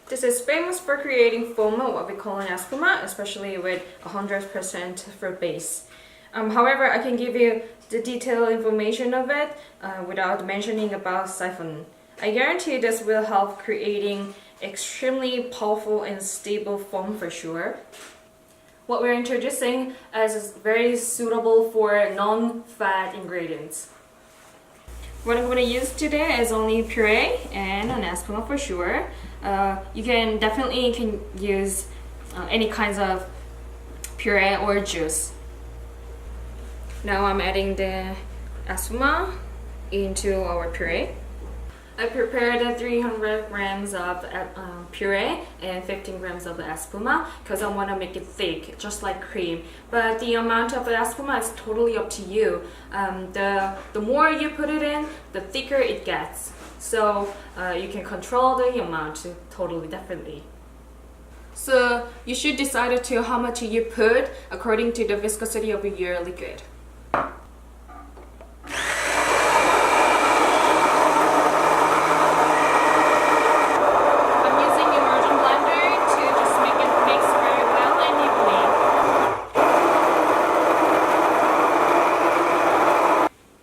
This is famous for creating foam, what we call an espuma, especially with 100% fruit base. However, I can give you the detailed information of it without mentioning about siphon. I guarantee this will help creating extremely powerful and stable foam for sure. What we're introducing is very suitable for non-fat ingredients. What I'm going to use today is only puree and an espuma for sure. You can definitely use any kinds of puree or juice. Now I'm adding the espuma into our puree. I prepared 300 grams of puree and 15 grams of espuma because I want to make it thick, just like cream. But the amount of espuma is totally up to you. The more you put it in, the thicker it gets. So you can control the amount totally differently. So you should decide to how much you put according to the viscosity of your liquid.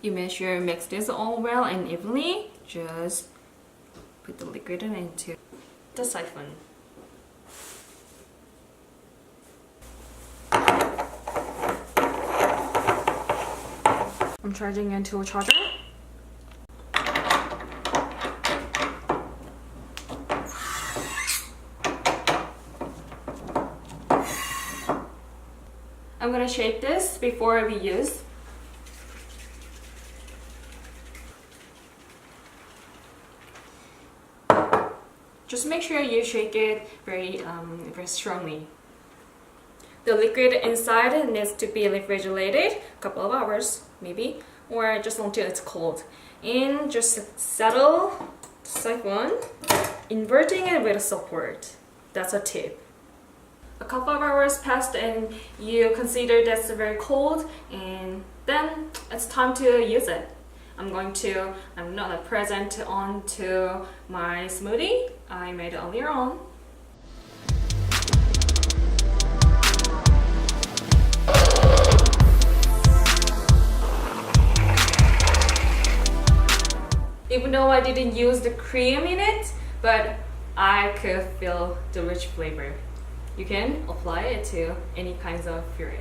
You make sure you mix this all well and evenly. Just put the liquid into the siphon. I'm charging into a charger. I'm gonna shake this before we use. Just make sure you shake it very strongly. The liquid inside needs to be refrigerated a couple of hours maybe, or just until it's cold. And just settle the siphon, inverting it with a support. That's a tip. A couple of hours passed and you consider that's very cold, and then it's time to use it. I'm not present onto my smoothie I made earlier on. Even though I didn't use the cream in it, but I could feel the rich flavor. You can apply it to any kinds of puree.